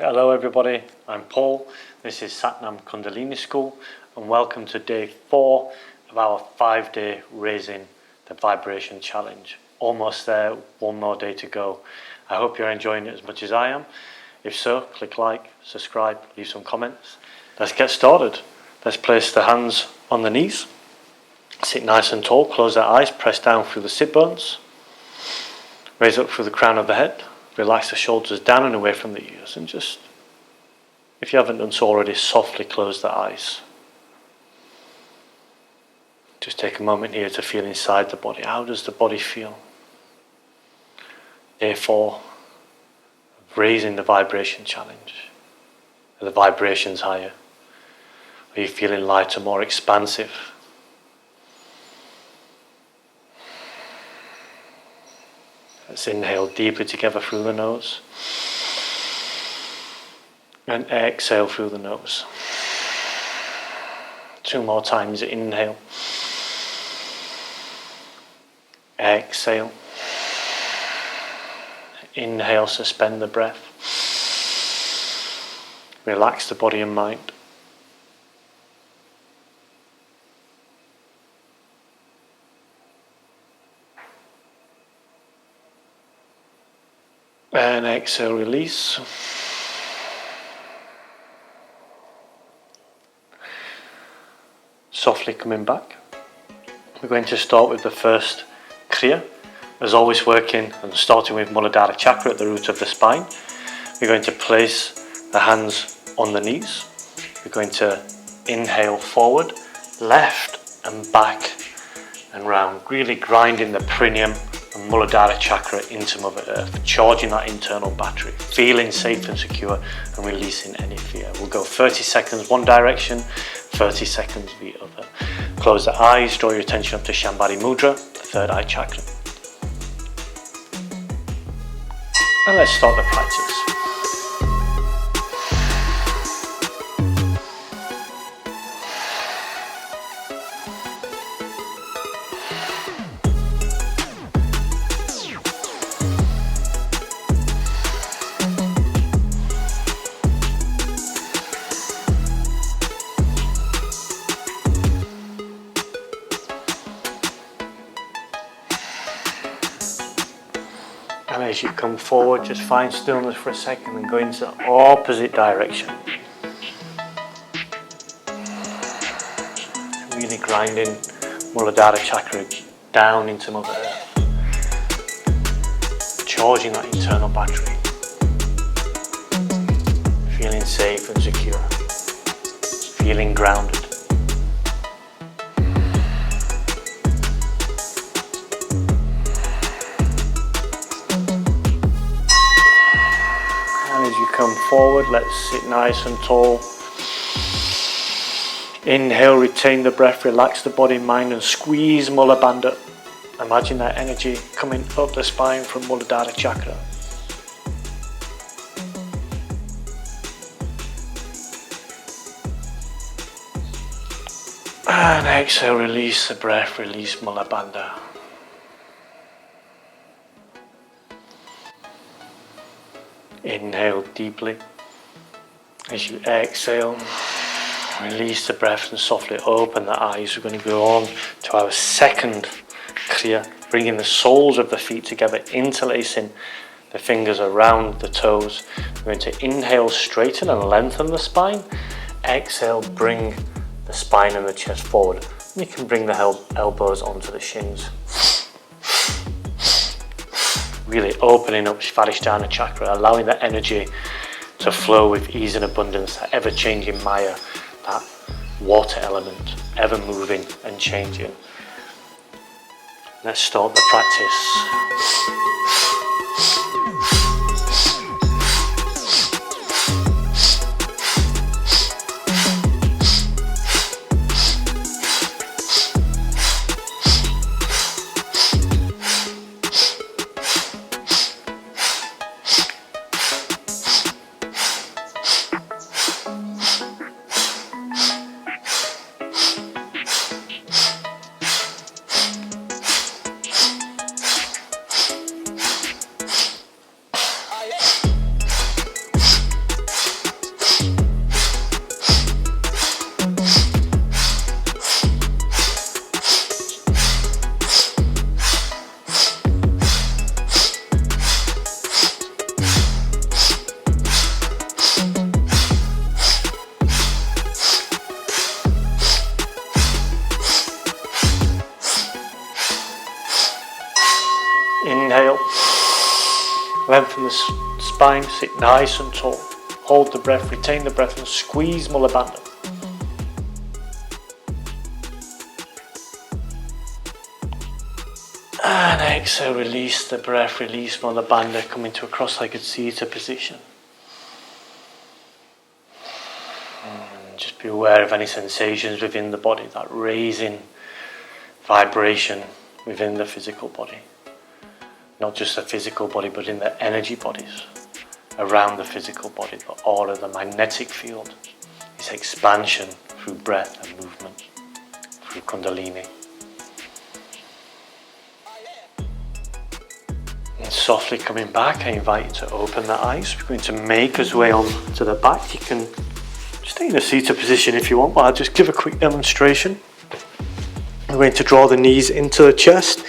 Hello everybody, I'm Paul. This is Nam Kundalini School and welcome to day 4 of our 5-day Raising the Vibration Challenge. Almost there, one more day to go. I hope you're enjoying it as much as I am. If so, click like, subscribe, leave some comments. Let's get started. Let's place the hands on the knees. Sit nice and tall, close the eyes, press down through the sit bones. Raise up through the crown of the head. Relax the shoulders down and away from the ears, and just, if you haven't done so already, softly close the eyes. Just take a moment here to feel inside the body. How does the body feel? Day 4 of Raising the Vibration Challenge. Are the vibrations higher? Are you feeling lighter, more expansive? Let's inhale deeply together through the nose and exhale through the nose. 2 more times. Inhale, exhale, inhale, suspend the breath, relax the body and mind. And exhale, release. Softly coming back. We're going to start with the first Kriya. As always, working and starting with Muladhara Chakra at the root of the spine. We're going to place the hands on the knees. We're going to inhale forward, left and back and round, really grinding the perineum and Muladhara Chakra into Mother Earth, charging that internal battery, feeling safe and secure and releasing any fear. We'll go 30 seconds one direction, 30 seconds the other. Close the eyes, draw your attention up to Shambhari Mudra, the third eye chakra. And let's start the practice. And as you come forward, just find stillness for a second and go into the opposite direction. Really grinding Muladhara Chakra down into Mother Earth. Charging that internal battery. Feeling safe and secure. Feeling grounded. Come forward, let's sit nice and tall. Inhale, retain the breath, relax the body, mind and squeeze Mula Bandha. Imagine that energy coming up the spine from Muladhara Chakra. And exhale, release the breath, release Mula Bandha. Inhale deeply. As you exhale, release the breath and softly open the eyes. We're going to go on to our second Kriya, bringing the soles of the feet together, interlacing the fingers around the toes. We're going to inhale, straighten and lengthen the spine. Exhale, bring the spine and the chest forward. You can bring the elbows onto the shins. Really opening up Svadhisthana Chakra, allowing that energy to flow with ease and abundance, that ever-changing Maya, that water element, ever moving and changing. Let's start the practice. Lengthen the spine, sit nice and tall. Hold the breath, retain the breath and squeeze Mula Bandha. And exhale, release the breath, release Mula Bandha, come into a cross-legged seated position. And just be aware of any sensations within the body, that raising vibration within the physical body. Not just the physical body, but in the energy bodies around the physical body. The aura, the magnetic field, this expansion through breath and movement, through Kundalini. And softly coming back, I invite you to open the eyes. We're going to make our way on to the back. You can stay in a seated position if you want, but I'll just give a quick demonstration. We're going to draw the knees into the chest,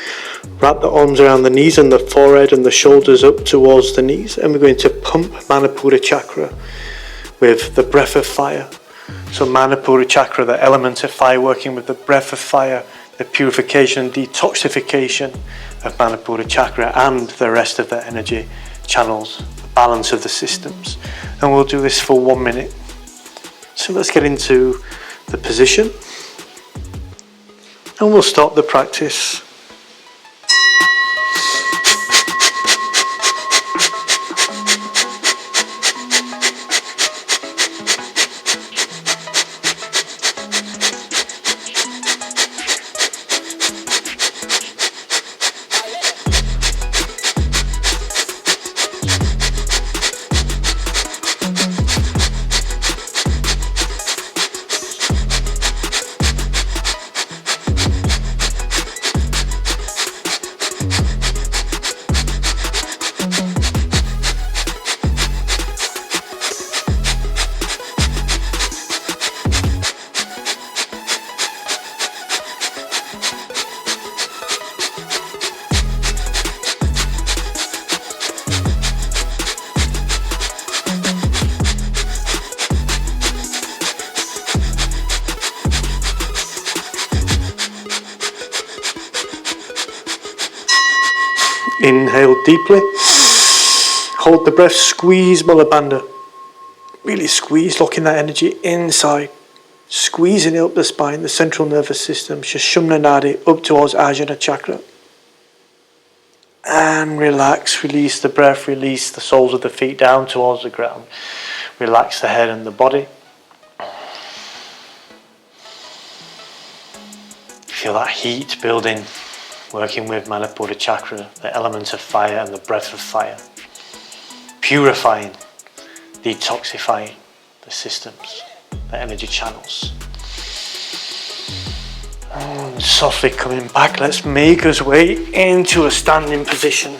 wrap the arms around the knees and the forehead and the shoulders up towards the knees, and we're going to pump Manipura chakra with the breath of fire. So Manipura chakra, the element of fire, working with the breath of fire, the purification and detoxification of Manipura chakra and the rest of the energy channels, the balance of the systems. And we'll do this for 1 minute. So let's get into the position. And we'll start the practice. Inhale deeply, hold the breath, squeeze Mula Bandha. Really squeeze, locking that energy inside, squeezing it up the spine, the central nervous system, Sushumna Nadi, up towards Ajna chakra. And relax, release the breath, release the soles of the feet down towards the ground. Relax the head and the body. Feel that heat building. Working with Manipura chakra, the element of fire and the breath of fire. Purifying, detoxifying the systems, the energy channels. And softly coming back, let's make our way into a standing position.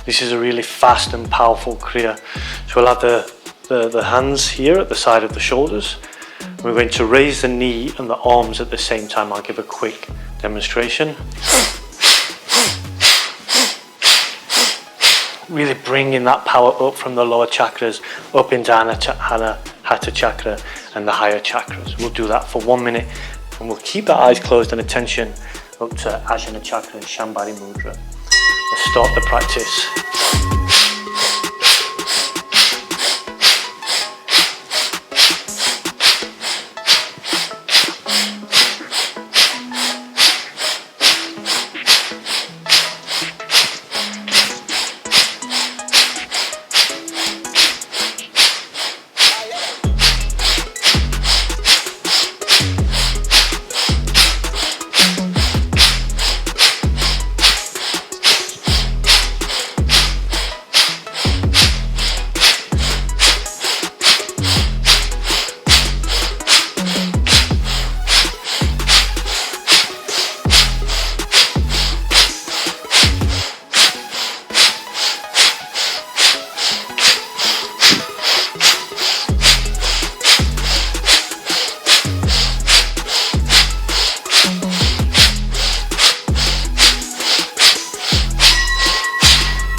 This is a really fast and powerful Kriya. So we'll have the hands here at the side of the shoulders. We're going to raise the knee and the arms at the same time. I'll give a quick demonstration. Really bringing that power up from the lower chakras, up into Anahata chakra and the higher chakras. We'll do that for 1 minute and we'll keep our eyes closed and attention up to Ajna chakra and Shambhari mudra. Let's start the practice.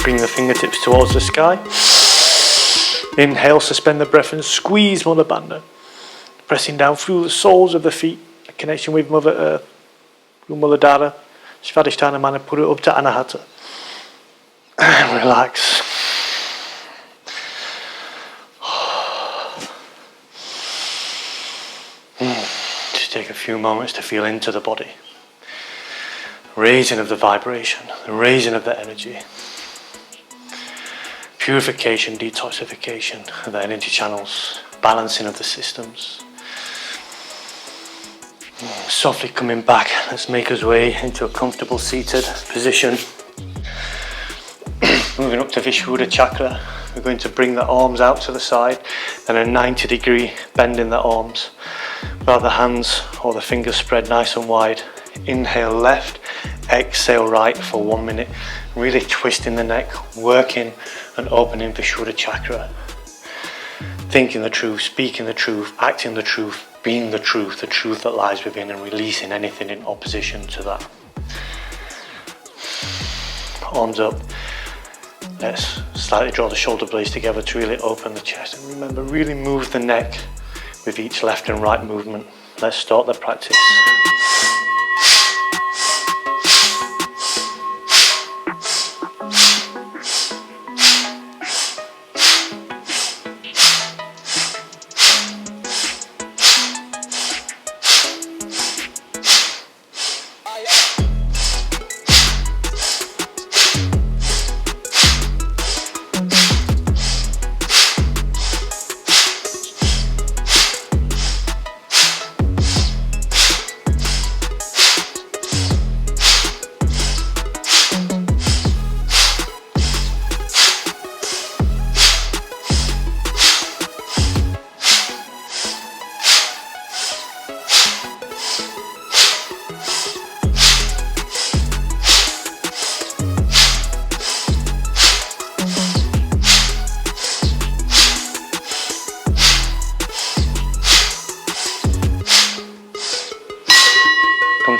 Bring the fingertips towards the sky. Inhale, suspend the breath and squeeze Mula Bandha. Pressing down through the soles of the feet, a connection with Mother Earth, through Muladhara, Svadhisthana Manipura up to Anahata. And relax. Just take a few moments to feel into the body. Raising of the vibration, the raising of the energy. Purification, detoxification of the energy channels, balancing of the systems. Softly coming back, let's make our way into a comfortable seated position. Moving up to Vishuddha Chakra, we're going to bring the arms out to the side, then a 90-degree bend in the arms. Without the hands or the fingers spread nice and wide. Inhale left, exhale right for 1 minute. Really twisting the neck, working and opening Vishuddha Chakra. Thinking the truth, speaking the truth, acting the truth, being the truth that lies within, and releasing anything in opposition to that. Arms up. Let's slightly draw the shoulder blades together to really open the chest. And remember, really move the neck with each left and right movement. Let's start the practice.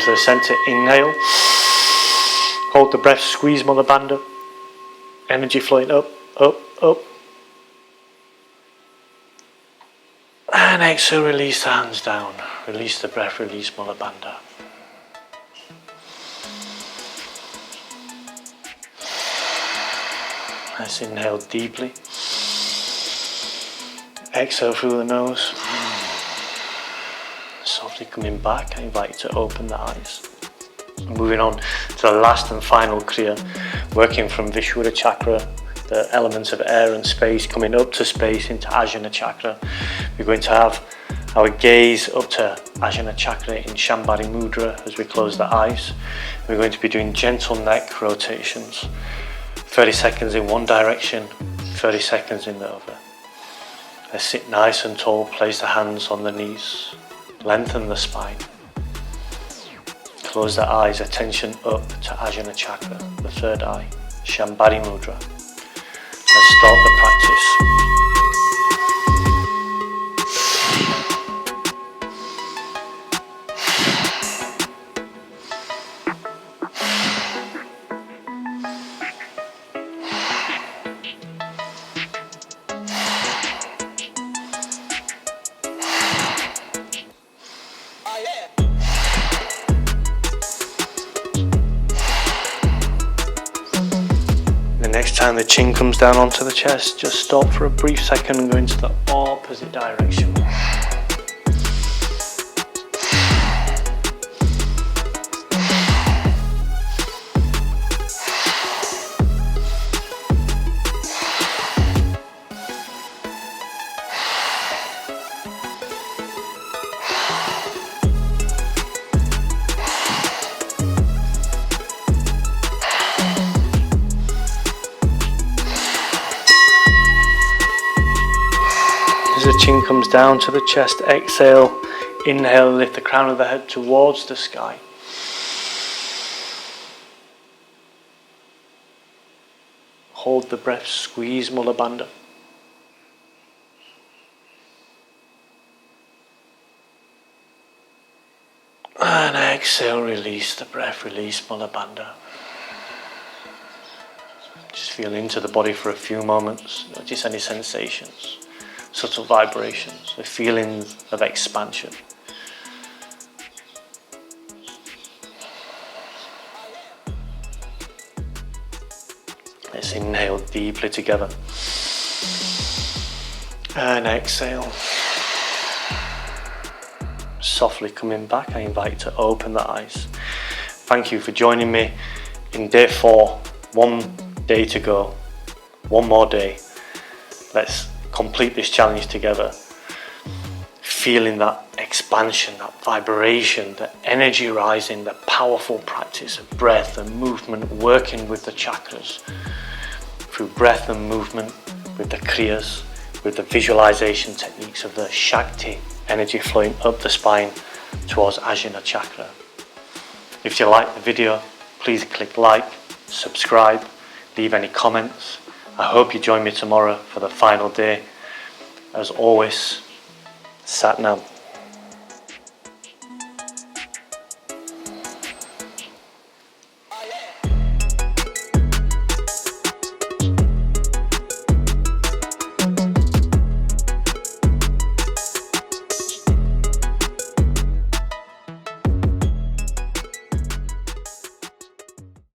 To the center, inhale, hold the breath, squeeze Mula Bandha, energy flowing up, up, up, and exhale, release the hands down, release the breath, release Mula Bandha. Let's inhale deeply, exhale through the nose. Softly coming back, I invite you to open the eyes. Moving on to the last and final Kriya, working from Vishuddha Chakra, the elements of air and space, coming up to space into Ajna Chakra. We're going to have our gaze up to Ajna Chakra in Shambhari Mudra as we close the eyes. We're going to be doing gentle neck rotations, 30 seconds in one direction, 30 seconds in the other. Let's sit nice and tall, place the hands on the knees. Lengthen the spine. Close the eyes, attention up to Ajna Chakra, the third eye, Shambhari Mudra. Let's start the practice. Next time the chin comes down onto the chest, just stop for a brief second and go into the opposite direction. As the chin comes down to the chest, exhale, inhale, lift the crown of the head towards the sky. Hold the breath, squeeze Mula Bandha. And exhale, release the breath, release Mula Bandha. Just feel into the body for a few moments, notice any sensations. Subtle vibrations, a feeling of expansion. Let's Let's inhale deeply together. And exhale. Softly coming back, I invite you to open the eyes. Thank you for joining me in day 4. 1 day to go. 1 more day. Let's complete this challenge together. Feeling that expansion, that vibration, the energy rising, the powerful practice of breath and movement, working with the chakras. Through breath and movement, with the Kriyas, with the visualization techniques of the Shakti energy flowing up the spine towards Ajna chakra. If you like the video, please click like, subscribe, leave any comments. I hope you join me tomorrow for the final day. As always, Sat Nam.